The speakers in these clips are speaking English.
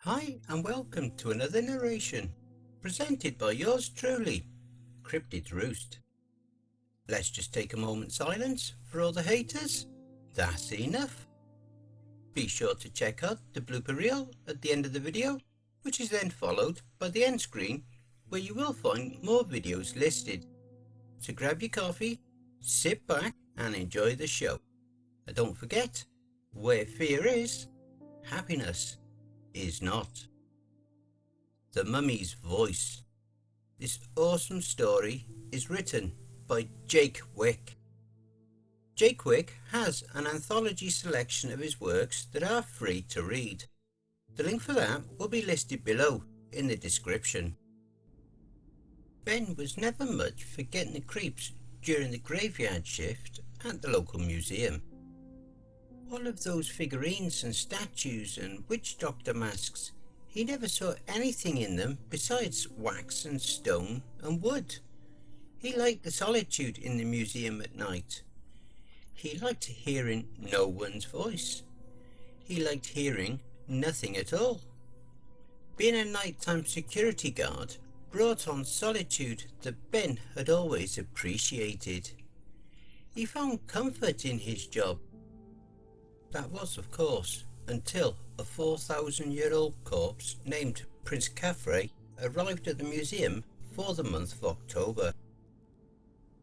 Hi and welcome to another narration, presented by yours truly, Cryptid's Roost. Let's just take a moment's silence for all the haters. That's enough. Be sure to check out the blooper reel at the end of the video, which is then followed by the end screen, where you will find more videos listed. So grab your coffee, sit back and enjoy the show. And don't forget, where fear is, happiness is not. The Mummy's Voice. This awesome story is written by Jake Wick. Jake Wick has an anthology selection of his works that are free to read. The link for that will be listed below in the description. Ben was never much for getting the creeps during the graveyard shift at the local museum. All of those figurines and statues and witch doctor masks, he never saw anything in them besides wax and stone and wood. He liked the solitude in the museum at night. He liked hearing no one's voice. He liked hearing nothing at all. Being a nighttime security guard brought on solitude that Ben had always appreciated. He found comfort in his job. That was, of course, until a 4,000-year-old corpse named Prince Caffrey arrived at the museum for the month of October.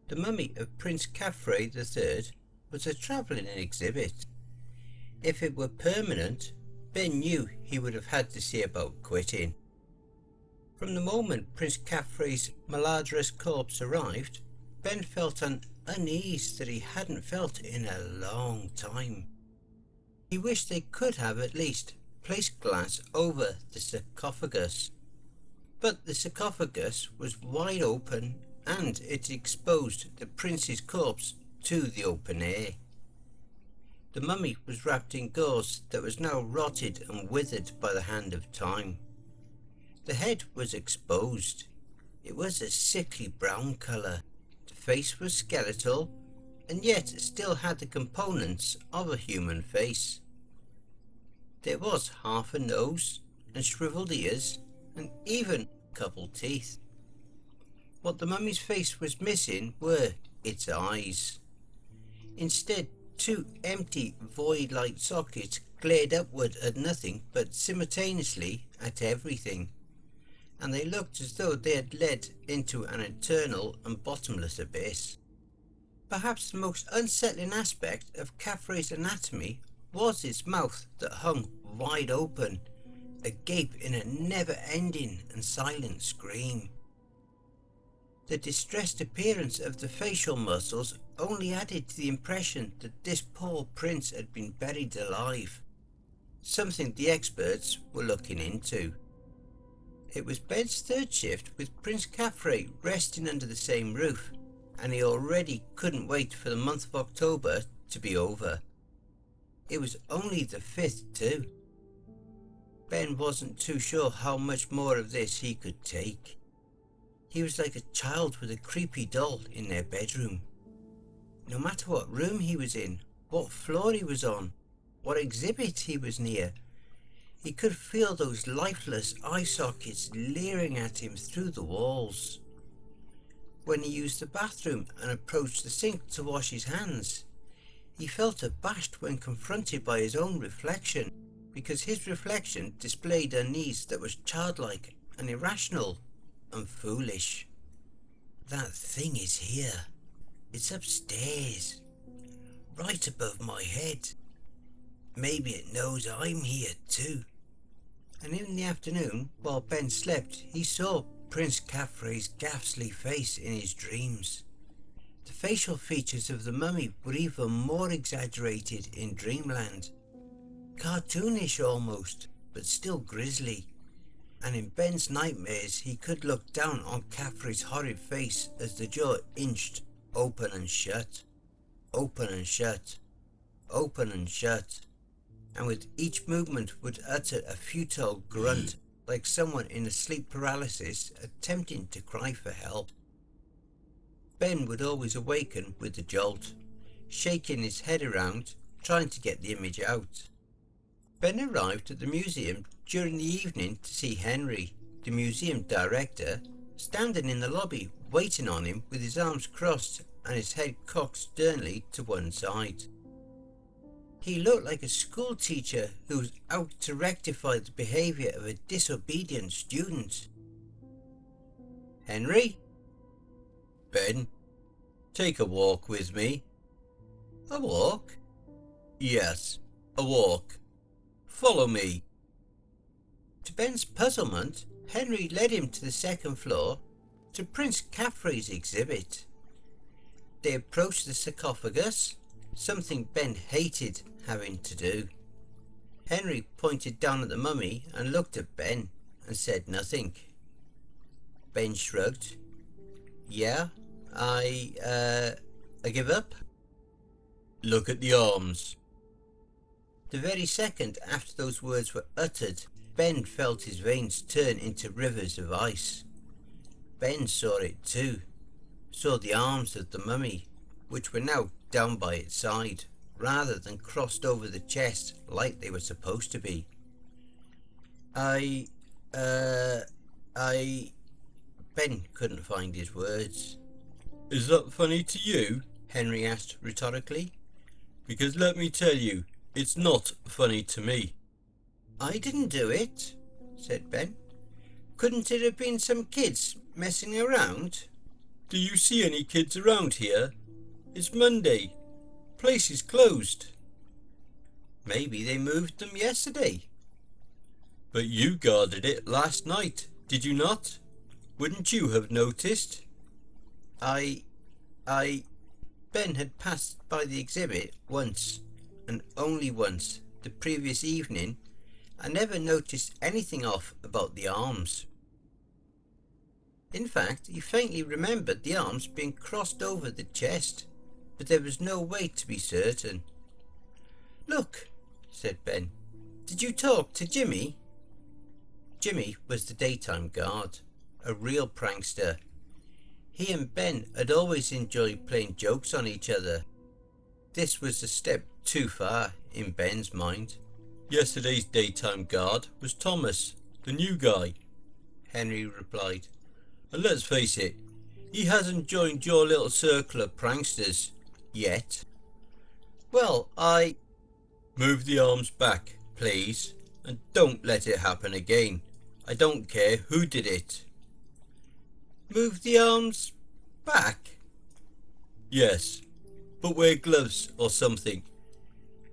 The mummy of Prince Caffrey III was a travelling exhibit. If it were permanent, Ben knew he would have had to see about quitting. From the moment Prince Caffrey's malodorous corpse arrived, Ben felt an unease that he hadn't felt in a long time. He wished they could have at least placed glass over the sarcophagus. But the sarcophagus was wide open and it exposed the prince's corpse to the open air. The mummy was wrapped in gauze that was now rotted and withered by the hand of time. The head was exposed. It was a sickly brown colour. The face was skeletal, and yet it still had the components of a human face. There was half a nose and shriveled ears and even a couple teeth. What the mummy's face was missing were its eyes. Instead, two empty void-like sockets glared upward at nothing but simultaneously at everything, and they looked as though they had led into an eternal and bottomless abyss. Perhaps the most unsettling aspect of Caffrey's anatomy was its mouth that hung wide open, agape in a never-ending and silent scream. The distressed appearance of the facial muscles only added to the impression that this poor prince had been buried alive, something the experts were looking into. It was Ben's third shift with Prince Caffrey resting under the same roof, and he already couldn't wait for the month of October to be over. It was only the 5th too. Ben wasn't too sure how much more of this he could take. He was like a child with a creepy doll in their bedroom. No matter what room he was in, what floor he was on, what exhibit he was near, he could feel those lifeless eye sockets leering at him through the walls. When he used the bathroom and approached the sink to wash his hands, he felt abashed when confronted by his own reflection, because his reflection displayed unease that was childlike and irrational and foolish. That thing is here. It's upstairs, right above my head. Maybe it knows I'm here too. And in the afternoon, while Ben slept, he saw Prince Caffrey's ghastly face in his dreams. The facial features of the mummy were even more exaggerated in dreamland. Cartoonish almost, but still grisly. And in Ben's nightmares he could look down on Caffrey's horrid face as the jaw inched open and shut, open and shut, open and shut, and with each movement would utter a futile grunt like someone in a sleep paralysis attempting to cry for help. Ben would always awaken with a jolt, shaking his head around, trying to get the image out. Ben arrived at the museum during the evening to see Henry, the museum director, standing in the lobby waiting on him with his arms crossed and his head cocked sternly to one side. He looked like a school teacher who was out to rectify the behaviour of a disobedient student. "Henry?" "Ben, take a walk with me." "A walk?" "Yes, a walk. Follow me." To Ben's puzzlement, Henry led him to the second floor to Prince Caffrey's exhibit. They approached the sarcophagus, something Ben hated having to do. Henry pointed down at the mummy and looked at Ben and said nothing. Ben shrugged. "Yeah, I give up." "Look at the arms." The very second after those words were uttered, Ben felt his veins turn into rivers of ice. Ben saw it too, saw the arms of the mummy, which were now down by its side, rather than crossed over the chest like they were supposed to be. Ben couldn't find his words. "Is that funny to you?" Henry asked rhetorically. "Because let me tell you, it's not funny to me." "I didn't do it," said Ben. "Couldn't it have been some kids messing around?" "Do you see any kids around here? It's Monday. Place is closed." "Maybe they moved them yesterday." "But you guarded it last night, did you not? Wouldn't you have noticed?" Ben had passed by the exhibit once, and only once, the previous evening, and never noticed anything off about the arms. In fact, he faintly remembered the arms being crossed over the chest, but there was no way to be certain. "Look," said Ben, "did you talk to Jimmy?" Jimmy was the daytime guard, a real prankster. He and Ben had always enjoyed playing jokes on each other. This was a step too far in Ben's mind. "Yesterday's daytime guard was Thomas, the new guy," Henry replied. "And let's face it, he hasn't joined your little circle of pranksters yet." "Well, Move the arms back, please, and don't let it happen again. I don't care who did it." "Move the arms back?" "Yes, but wear gloves or something."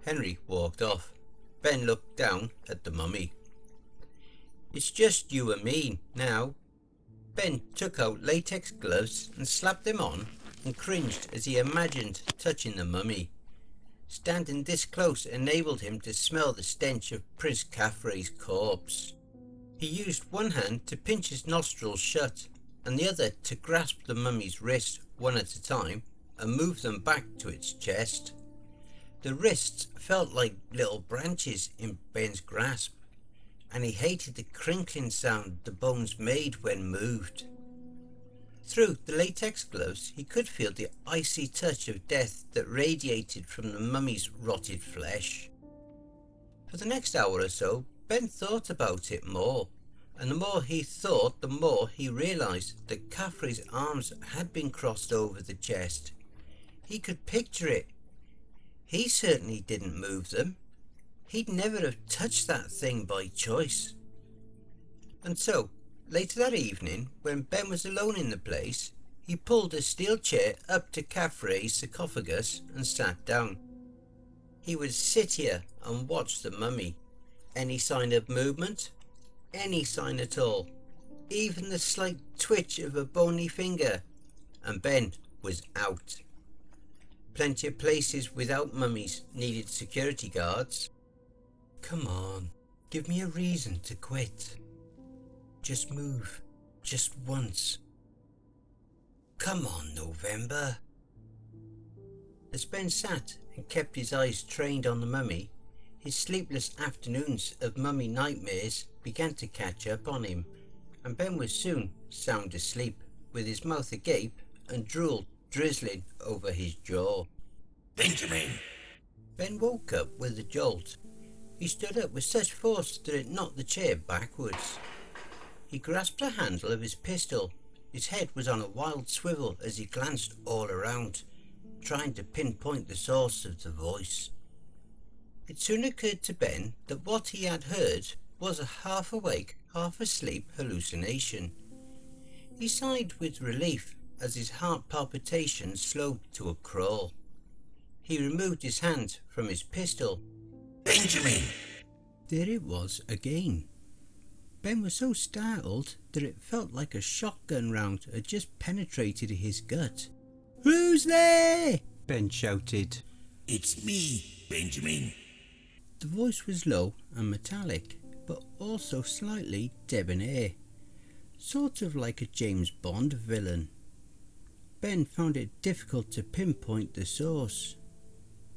Henry walked off. Ben looked down at the mummy. "It's just you and me now." Ben took out latex gloves and slapped them on and cringed as he imagined touching the mummy. Standing this close enabled him to smell the stench of Prince Caffrey's corpse. He used one hand to pinch his nostrils shut and the other to grasp the mummy's wrist one at a time and move them back to its chest. The wrists felt like little branches in Ben's grasp, and he hated the crinkling sound the bones made when moved. Through the latex gloves he could feel the icy touch of death that radiated from the mummy's rotted flesh. For the next hour or so Ben thought about it more, and the more he thought the more he realised that Caffrey's arms had been crossed over the chest. He could picture it. He certainly didn't move them. He'd never have touched that thing by choice. And so, later that evening, when Ben was alone in the place, he pulled a steel chair up to Caffrey's sarcophagus and sat down. He would sit here and watch the mummy. Any sign of movement? Any sign at all? Even the slight twitch of a bony finger? And Ben was out. Plenty of places without mummies needed security guards. "Come on, give me a reason to quit. Just move, just once. Come on, November." As Ben sat and kept his eyes trained on the mummy, his sleepless afternoons of mummy nightmares began to catch up on him, and Ben was soon sound asleep, with his mouth agape and drool drizzling over his jaw. "Benjamin!" Ben woke up with a jolt. He stood up with such force that it knocked the chair backwards. He grasped the handle of his pistol. His head was on a wild swivel as he glanced all around, trying to pinpoint the source of the voice. It soon occurred to Ben that what he had heard was a half-awake, half-asleep hallucination. He sighed with relief as his heart palpitations slowed to a crawl. He removed his hand from his pistol. Benjamin! There it was again. Ben was so startled that it felt like a shotgun round had just penetrated his gut. "Who's there?" Ben shouted. It's me, Benjamin. The voice was low and metallic, but also slightly debonair, sort of like a James Bond villain. Ben found it difficult to pinpoint the source.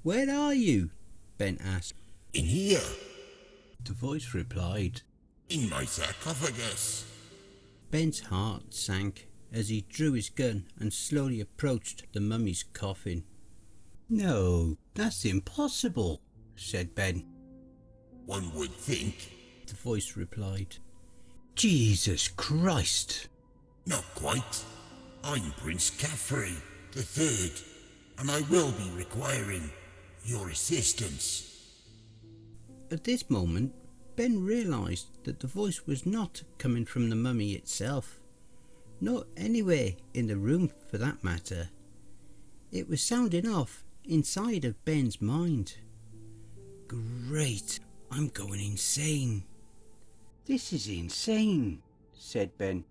"Where are you?" Ben asked. In here, The voice replied. in my sarcophagus. Ben's heart sank as he drew his gun and slowly approached the mummy's coffin. "No, that's impossible," said Ben. One would think. The voice replied. "Jesus Christ!" Not quite. I'm Prince Caffrey the Third, and I will be requiring your assistance. At this moment, Ben realised that the voice was not coming from the mummy itself, nor anywhere in the room for that matter. It was sounding off inside of Ben's mind. "Great, I'm going insane." "This is insane," said Ben.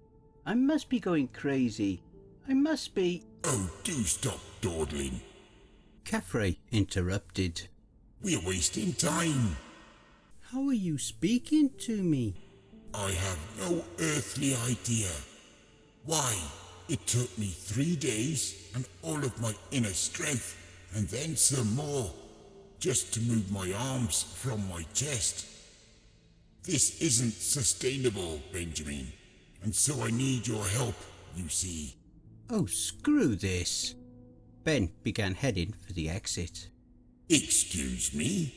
"I must be going crazy. I must be—" Oh, do stop dawdling. Caffrey interrupted. We're wasting time. "How are you speaking to me?" I have no earthly idea why it took me 3 days and all of my inner strength and then some more just to move my arms from my chest. This isn't sustainable, Benjamin, and so I need your help, you see. "Oh, screw this." Ben began heading for the exit. Excuse me?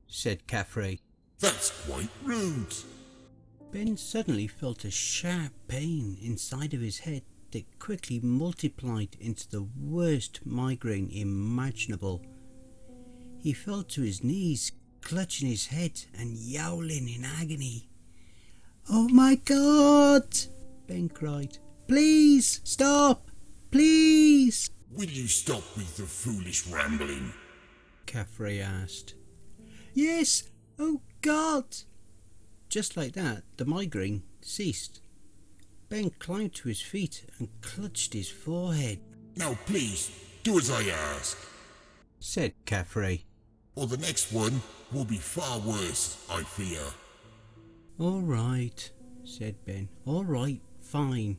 Said Caffrey. That's quite rude. Ben suddenly felt a sharp pain inside of his head that quickly multiplied into the worst migraine imaginable. He fell to his knees, clutching his head and yowling in agony. "Oh my God!" Ben cried. "Please stop! Please!" Will you stop with the foolish rambling? Caffrey asked. "Yes! Oh God!" Just like that, the migraine ceased. Ben climbed to his feet and clutched his forehead. Now please, do as I ask, Said Caffrey. or the next one will be far worse, I fear. "All right," said Ben. "All right, fine.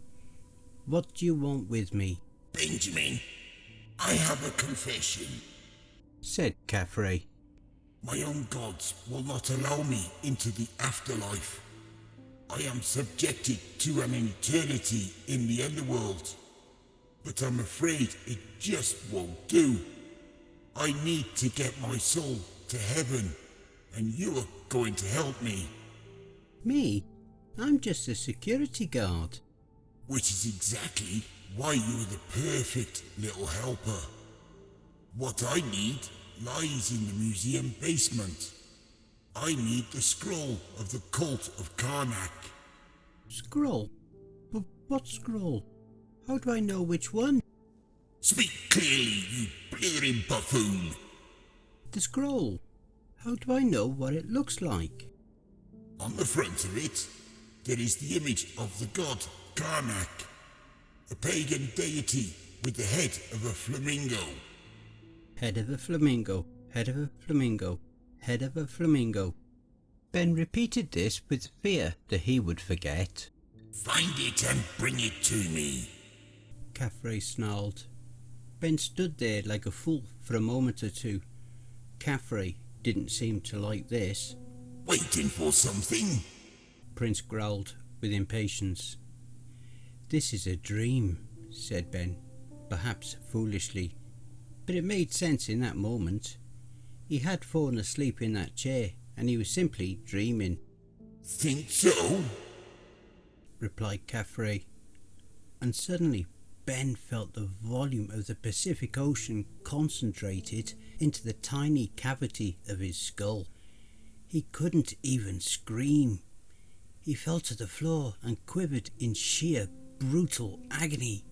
What do you want with me?" Benjamin, I have a confession. Said Caffrey. My own gods will not allow me into the afterlife. I am subjected to an eternity in the underworld, but I'm afraid it just won't do. I need to get my soul to heaven, and you are going to help me. "Me? I'm just a security guard." Which is exactly why you're the perfect little helper. What I need lies in the museum basement. I need the scroll of the cult of Karnak. "Scroll? What scroll? How do I know which one?" Speak clearly, you blithering buffoon. "The scroll. How do I know what it looks like?" On the front of it, there is the image of the god Karnak, a pagan deity with the head of a flamingo. Head of a flamingo, head of a flamingo, head of a flamingo. Ben repeated this with fear that he would forget. Find it and bring it to me. Caffrey snarled. Ben stood there like a fool for a moment or two. Caffrey didn't seem to like this. Waiting for something? Prince growled with impatience. "This is a dream," said Ben, perhaps foolishly, but it made sense in that moment. He had fallen asleep in that chair and he was simply dreaming. Think so? Replied Caffrey, and suddenly Ben felt the volume of the Pacific Ocean concentrated into the tiny cavity of his skull. He couldn't even scream. He fell to the floor and quivered in sheer brutal agony.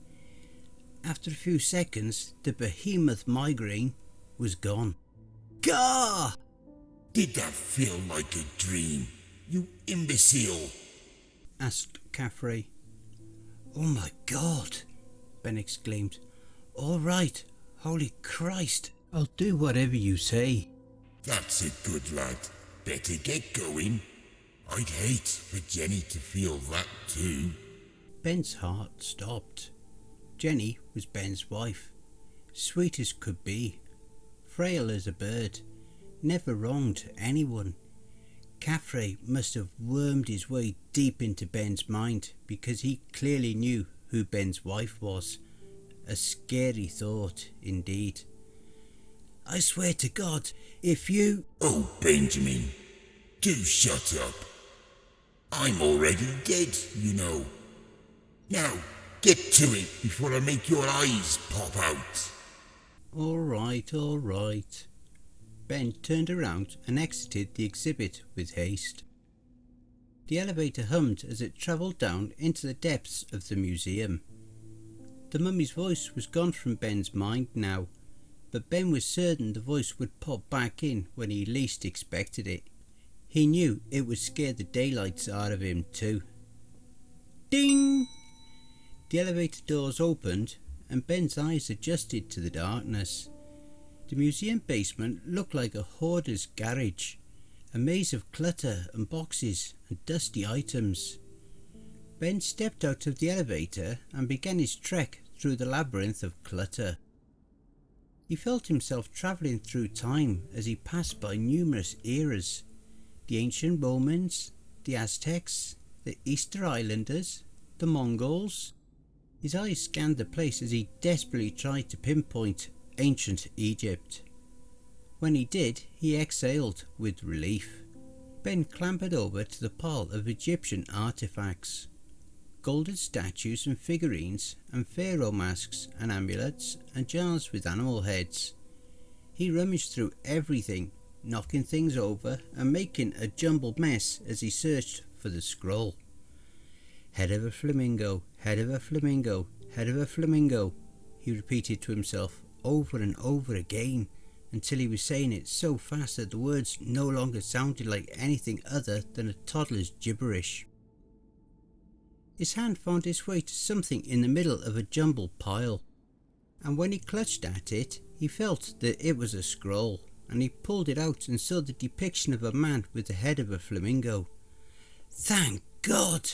After a few seconds, the behemoth migraine was gone. Gah! Did that feel like a dream, you imbecile? Asked Caffrey. Oh my God! Ben exclaimed. All right, holy Christ, I'll do whatever you say. That's a good lad. Better get going. I'd hate for Jenny to feel that too. Ben's heart stopped. Jenny was Ben's wife, sweet as could be, frail as a bird, never wronged anyone. Caffrey must have wormed his way deep into Ben's mind because he clearly knew who Ben's wife was. A scary thought indeed. I swear to God, if you... Oh, Benjamin, do shut up. I'm already dead, you know. Now, get to it before I make your eyes pop out. All right. Ben turned around and exited the exhibit with haste. The elevator hummed as it travelled down into the depths of the museum. The mummy's voice was gone from Ben's mind now, but Ben was certain the voice would pop back in when he least expected it. He knew it would scare the daylights out of him too. Ding! The elevator doors opened and Ben's eyes adjusted to the darkness. The museum basement looked like a hoarder's garage, a maze of clutter and boxes and dusty items. Ben stepped out of the elevator and began his trek through the labyrinth of clutter. He felt himself travelling through time as he passed by numerous eras. The ancient Romans, the Aztecs, the Easter Islanders, the Mongols. His eyes scanned the place as he desperately tried to pinpoint ancient Egypt. When he did, he exhaled with relief. Ben clambered over to the pile of Egyptian artifacts. Golden statues and figurines and pharaoh masks and amulets and jars with animal heads. He rummaged through everything, knocking things over and making a jumbled mess as he searched for the scroll. Head of a flamingo, head of a flamingo, head of a flamingo, he repeated to himself over and over again until he was saying it so fast that the words no longer sounded like anything other than a toddler's gibberish. His hand found its way to something in the middle of a jumbled pile, and when he clutched at it, he felt that it was a scroll, and he pulled it out and saw the depiction of a man with the head of a flamingo. Thank God!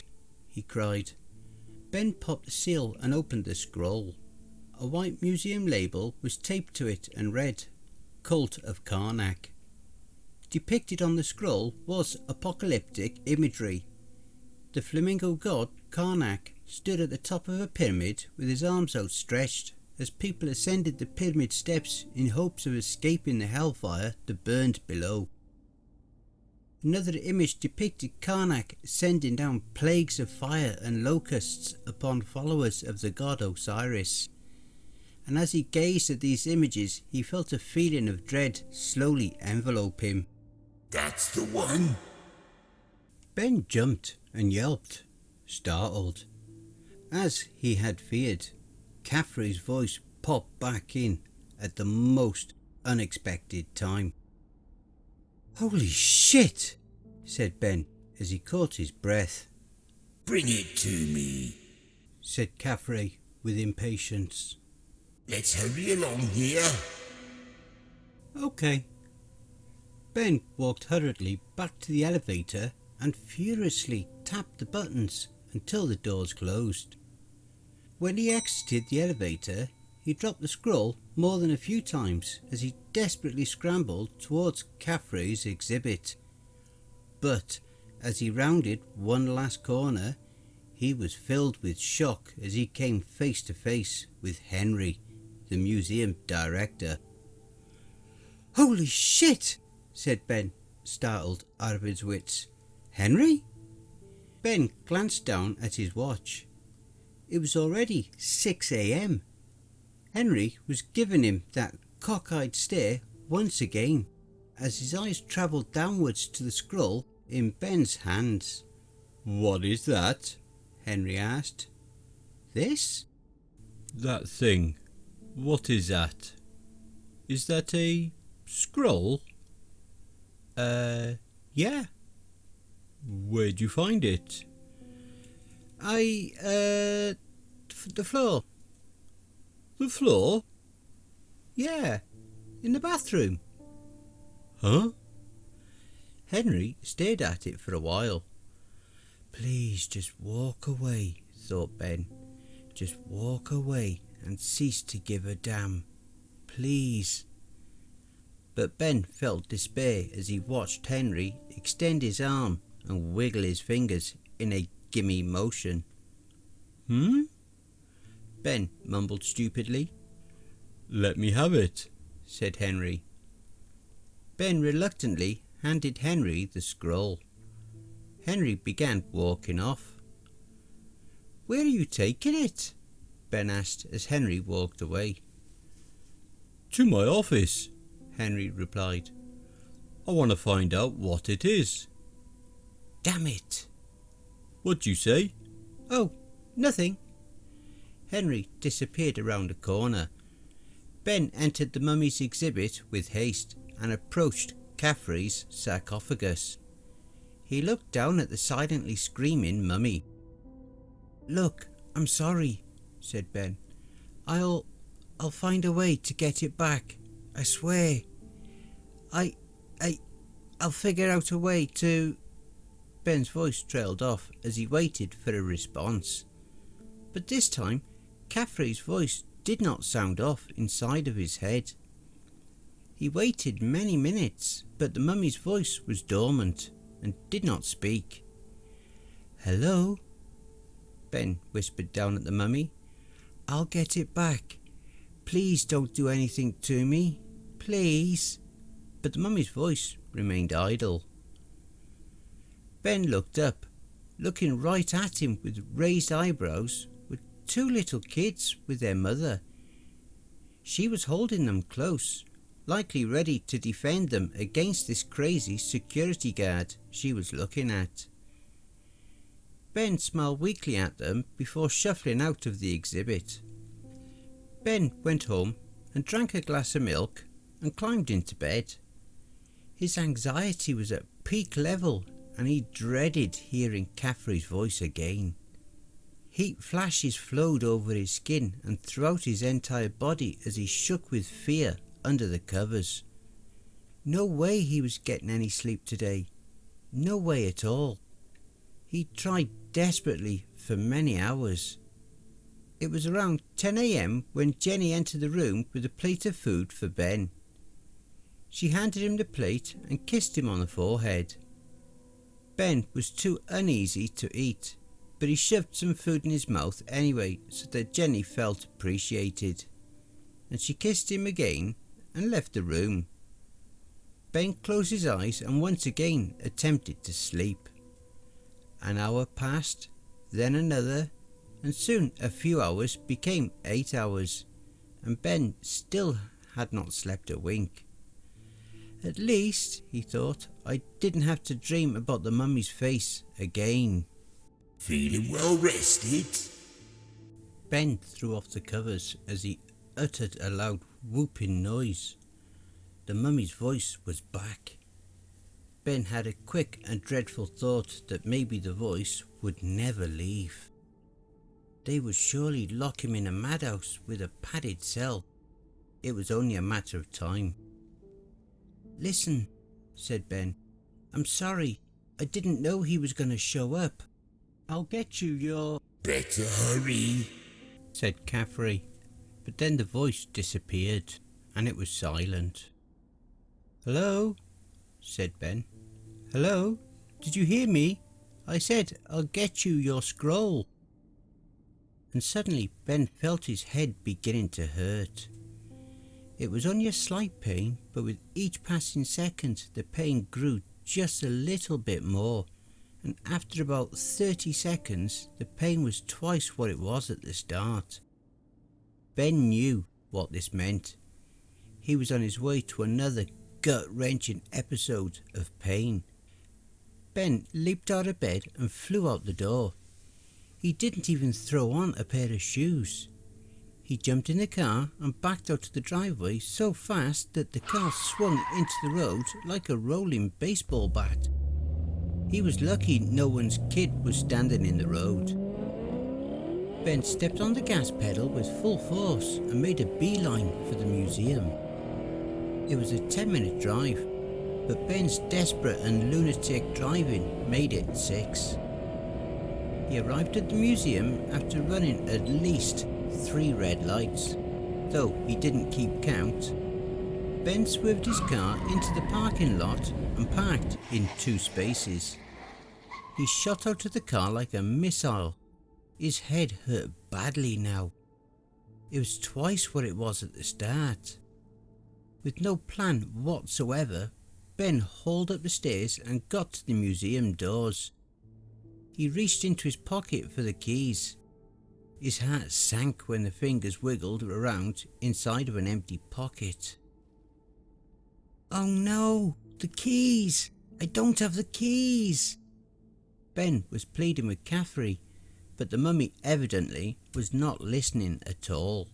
He cried. Ben popped the seal and opened the scroll. A white museum label was taped to it and read, Cult of Karnak. Depicted on the scroll was apocalyptic imagery. The flamingo god Karnak stood at the top of a pyramid with his arms outstretched as people ascended the pyramid steps in hopes of escaping the hellfire that burned below. Another image depicted Karnak sending down plagues of fire and locusts upon followers of the god Osiris. And as he gazed at these images, he felt a feeling of dread slowly envelope him. That's the one. Ben jumped and yelped, startled. As he had feared, Caffrey's voice popped back in at the most unexpected time. Holy shit, said Ben as he caught his breath. Bring it to me, said Caffrey with impatience. Let's hurry along here. Okay. Ben walked hurriedly back to the elevator and furiously tapped the buttons until the doors closed. When he exited the elevator, he dropped the scroll more than a few times as he desperately scrambled towards Caffrey's exhibit. But as he rounded one last corner, he was filled with shock as he came face to face with Henry, the museum director. Holy shit, said Ben startled out of his wits. Henry? Ben glanced down at his watch. It was already 6 a.m. Henry was giving him that cockeyed stare once again, as his eyes travelled downwards to the scroll in Ben's hands. What is that? Henry asked. This? That thing. What is that? Is that a scroll? Yeah. Where'd you find it? The floor. The floor? Yeah, in the bathroom. Huh? Henry stared at it for a while. Please just walk away, thought Ben. Just walk away and cease to give a damn. Please. But Ben felt despair as he watched Henry extend his arm and wiggle his fingers in a gimme motion. Ben mumbled stupidly. Let me have it, said Henry. Ben reluctantly handed Henry the scroll. Henry began walking off. Where are you taking it? Ben asked as Henry walked away. To my office, Henry replied. I want to find out what it is. Damn it. What'd you say? Oh, nothing. Henry disappeared around a corner. Ben entered the mummy's exhibit with haste and approached Caffrey's sarcophagus. He looked down at the silently screaming mummy. Look, I'm sorry, said Ben. I'll find a way to get it back. I swear. I'll figure out a way to... Ben's voice trailed off as he waited for a response. But this time, Caffrey's voice did not sound off inside of his head. He waited many minutes, but the mummy's voice was dormant and did not speak. Hello? Ben whispered down at the mummy. I'll get it back. Please don't do anything to me. Please. But the mummy's voice remained idle. Ben looked up. Looking right at him with raised eyebrows were two little kids with their mother. She was holding them close, likely ready to defend them against this crazy security guard she was looking at. Ben smiled weakly at them before shuffling out of the exhibit. Ben went home and drank a glass of milk and climbed into bed. His anxiety was at peak level and he dreaded hearing Caffrey's voice again. Heat flashes flowed over his skin and throughout his entire body as he shook with fear under the covers. No way he was getting any sleep today. No way at all. He tried desperately for many hours. It was around 10 a.m. when Jenny entered the room with a plate of food for Ben. She handed him the plate and kissed him on the forehead. Ben was too uneasy to eat, but he shoved some food in his mouth anyway so that Jenny felt appreciated, and she kissed him again and left the room. Ben closed his eyes and once again attempted to sleep. An hour passed, then another, and soon a few hours became 8 hours, and Ben still had not slept a wink. At least, he thought, I didn't have to dream about the mummy's face again. Feeling well rested? Ben threw off the covers as he uttered a loud whooping noise. The mummy's voice was back. Ben had a quick and dreadful thought that maybe the voice would never leave. They would surely lock him in a madhouse with a padded cell. It was only a matter of time. Listen, said Ben. I'm sorry. I didn't know he was going to show up. I'll get you your... Better hurry, said Caffrey. But then the voice disappeared and it was silent. Hello? Said Ben. Hello? Did you hear me? I said I'll get you your scroll. And suddenly Ben felt his head beginning to hurt. It was only a slight pain, but with each passing second the pain grew just a little bit more, and after about 30 seconds the pain was twice what it was at the start. Ben knew what this meant. He was on his way to another gut-wrenching episode of pain. Ben leaped out of bed and flew out the door. He didn't even throw on a pair of shoes. He jumped in the car and backed out to the driveway so fast that the car swung into the road like a rolling baseball bat. He was lucky no one's kid was standing in the road. Ben stepped on the gas pedal with full force and made a beeline for the museum. It was a 10-minute drive, but Ben's desperate and lunatic driving made it 6. He arrived at the museum after running at least 3 red lights, though he didn't keep count. Ben swerved his car into the parking lot and parked in 2 spaces. He shot out of the car like a missile. His head hurt badly now. It was twice what it was at the start. With no plan whatsoever, Ben hauled up the stairs and got to the museum doors. He reached into his pocket for the keys. His heart sank when the fingers wiggled around inside of an empty pocket. Oh no, the keys! I don't have the keys! Ben was pleading with Caffrey, but the mummy evidently was not listening at all.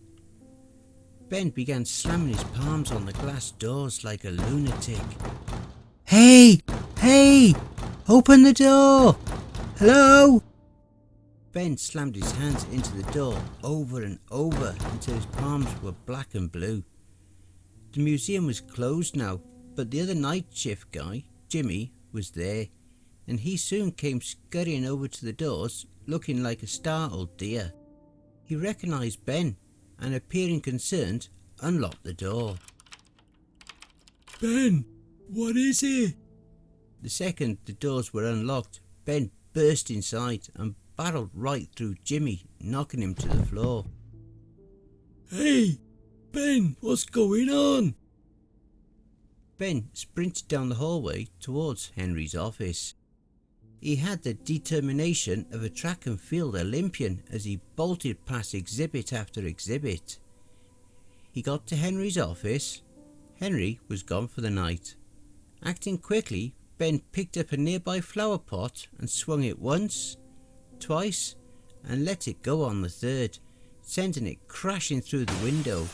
Ben began slamming his palms on the glass doors like a lunatic. Hey! Hey! Open the door! Hello? Ben slammed his hands into the door over and over until his palms were black and blue. The museum was closed now, but the other night shift guy, Jimmy, was there, and he soon came scurrying over to the doors looking like a startled deer. He recognised Ben and, appearing concerned, unlocked the door. Ben, what is it? The second the doors were unlocked, Ben burst inside and barreled right through Jimmy, knocking him to the floor. Hey, Ben, what's going on? Ben sprinted down the hallway towards Henry's office. He had the determination of a track and field Olympian as he bolted past exhibit after exhibit. He got to Henry's office. Henry was gone for the night. Acting quickly, Ben picked up a nearby flower pot and swung it once, twice, and let it go on the third, sending it crashing through the window.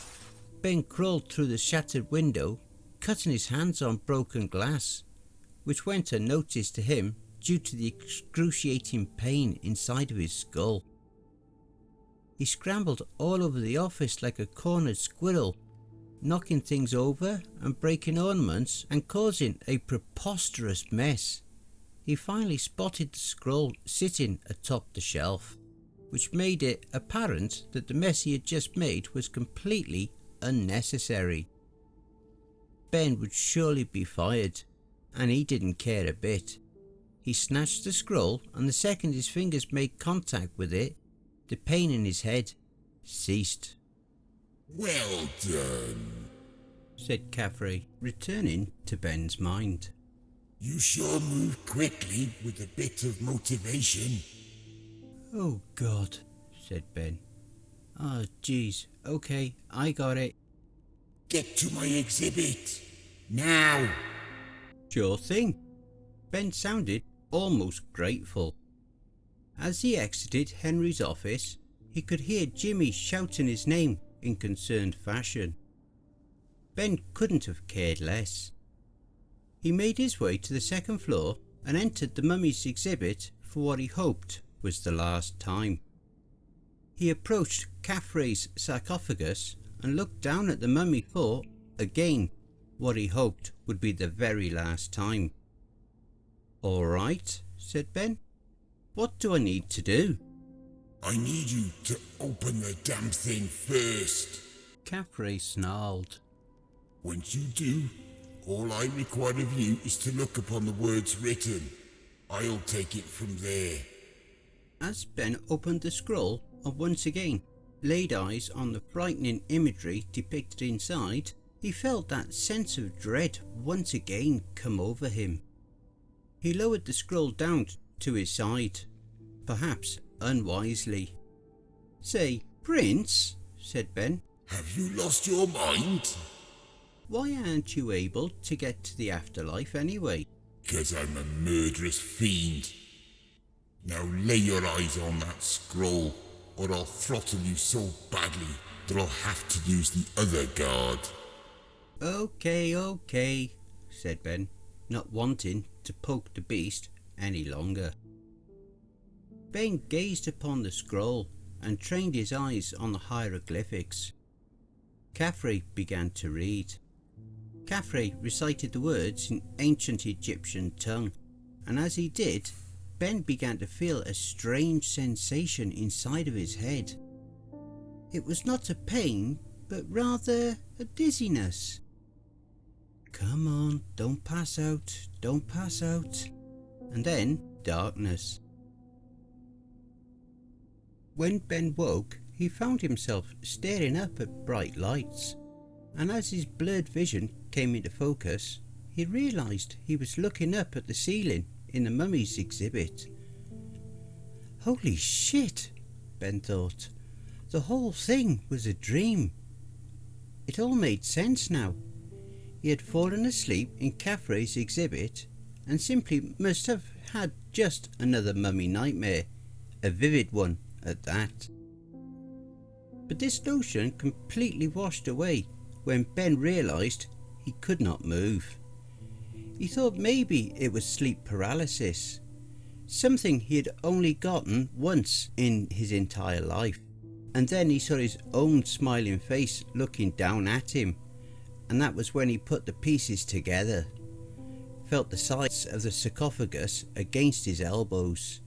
Ben crawled through the shattered window, cutting his hands on broken glass, which went unnoticed to him due to the excruciating pain inside of his skull. He scrambled all over the office like a cornered squirrel, knocking things over and breaking ornaments and causing a preposterous mess. He finally spotted the scroll sitting atop the shelf, which made it apparent that the mess he had just made was completely unnecessary. Ben would surely be fired, and he didn't care a bit. He snatched the scroll, and the second his fingers made contact with it, the pain in his head ceased. Well done, said Caffrey, returning to Ben's mind. You sure moved quickly with a bit of motivation. Oh God, said Ben. Oh geez, okay, I got it. Get to my exhibit, now! Sure thing. Ben sounded almost grateful. As he exited Henry's office, he could hear Jimmy shouting his name in concerned fashion. Ben couldn't have cared less. He made his way to the second floor and entered the mummy's exhibit for what he hoped was the last time. He approached Caffrey's sarcophagus and looked down at the mummy for, again, what he hoped would be the very last time. All right, said Ben. What do I need to do? I need you to open the damn thing first. Caffrey snarled. Once you do, all I require of you is to look upon the words written. I'll take it from there. As Ben opened the scroll and once again laid eyes on the frightening imagery depicted inside, he felt that sense of dread once again come over him. He lowered the scroll down to his side, perhaps unwisely. "Say, Prince," said Ben, Have you lost your mind? "why aren't you able to get to the afterlife anyway?" Because I'm a murderous fiend. Now lay your eyes on that scroll, or I'll throttle you so badly that I'll have to use the other guard. Okay, said Ben, not wanting to poke the beast any longer. Ben gazed upon the scroll and trained his eyes on the hieroglyphics. Caffrey began to read. Caffrey recited the words in ancient Egyptian tongue, and as he did, Ben began to feel a strange sensation inside of his head. It was not a pain, but rather a dizziness. "Come on, don't pass out, don't pass out." And then darkness. When Ben woke, he found himself staring up at bright lights, and as his blurred vision came into focus, he realised he was looking up at the ceiling in the mummy's exhibit. Holy shit, Ben thought. The whole thing was a dream. It all made sense now. He had fallen asleep in Caffrey's exhibit and simply must have had just another mummy nightmare, a vivid one at that. But this notion completely washed away when Ben realised he could not move. He thought maybe it was sleep paralysis, something he had only gotten once in his entire life. And then he saw his own smiling face looking down at him, and that was when he put the pieces together, felt the sides of the sarcophagus against his elbows,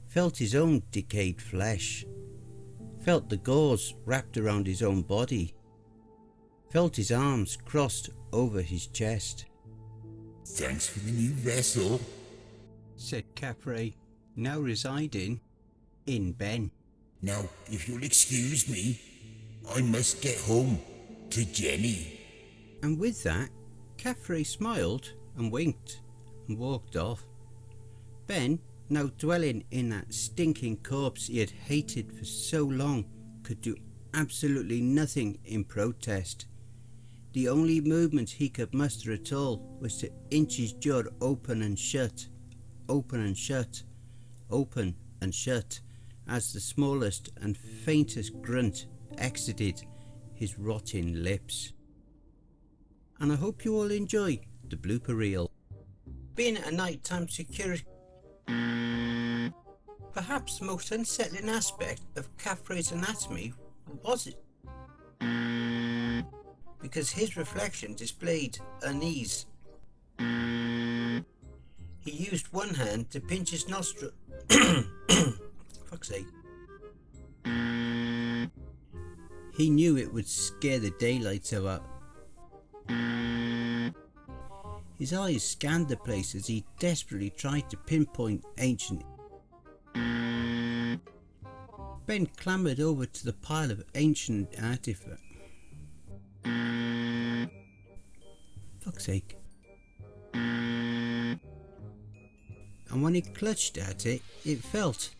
felt his own decayed flesh, felt the gauze wrapped around his own body, felt his arms crossed over his chest. Thanks for the new vessel, said Caffrey, now residing in Ben. Now, if you'll excuse me, I must get home to Jenny. And with that, Caffrey smiled and winked and walked off. Ben, now dwelling in that stinking corpse he had hated for so long, could do absolutely nothing in protest. The only movement he could muster at all was to inch his jaw open and shut, open and shut, open and shut, as the smallest and faintest grunt exited his rotting lips. And I hope you all enjoy the blooper reel. Being a nighttime security, perhaps the most unsettling aspect of Caffrey's anatomy was it, because his reflection displayed unease. He used one hand to pinch his nostril. Fuck's sake. He knew it would scare the daylights out. His eyes scanned the place as he desperately tried to pinpoint ancient. Ben clambered over to the pile of ancient artifacts. Fuck's sake. And when he clutched at it, it felt.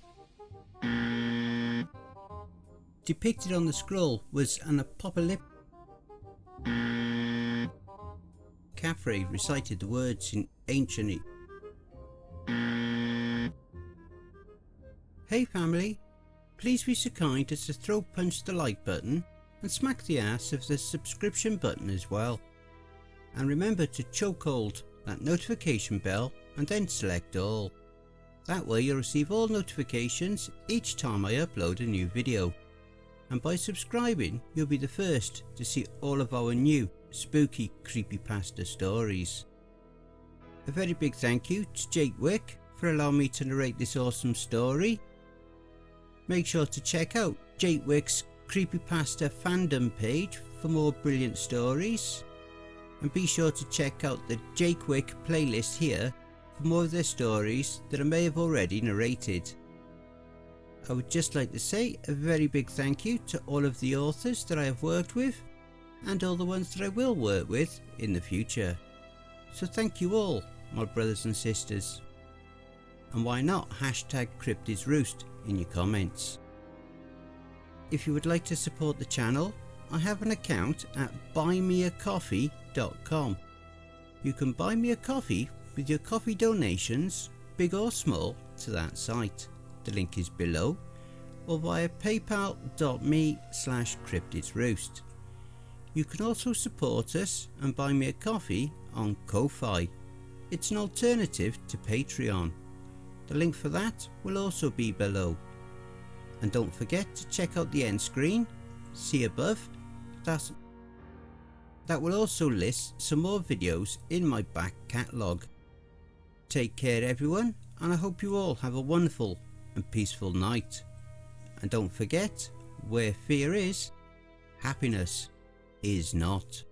Depicted on the scroll was an apocalypse. Caffrey recited the words in ancient. Hey family, please be so kind as to throw punch the like button and smack the ass of the subscription button as well. And remember to chokehold that notification bell and then select all. That way you'll receive all notifications each time I upload a new video. And by subscribing, you'll be the first to see all of our new spooky creepypasta stories. A very big thank you to Jake Wick for allowing me to narrate this awesome story. Make sure to check out Jake Wick's Creepypasta fandom page for more brilliant stories. And be sure to check out the Jake Wick playlist here for more of their stories that I may have already narrated. I would just like to say a very big thank you to all of the authors that I have worked with and all the ones that I will work with in the future. So thank you all my brothers and sisters. And why not hashtag cryptidsroost in your comments. If you would like to support the channel, I have an account at buymeacoffee.com. You can buy me a coffee with your coffee donations, big or small, to that site. The link is below, or via paypal.me/cryptidsroost. You can also support us and buy me a coffee on Ko-Fi. It's an alternative to Patreon. The link for that will also be below. And don't forget to check out the end screen, see above, that will also list some more videos in my back catalogue. Take care everyone, and I hope you all have a wonderful and peaceful night. And don't forget, where fear is, happiness is not.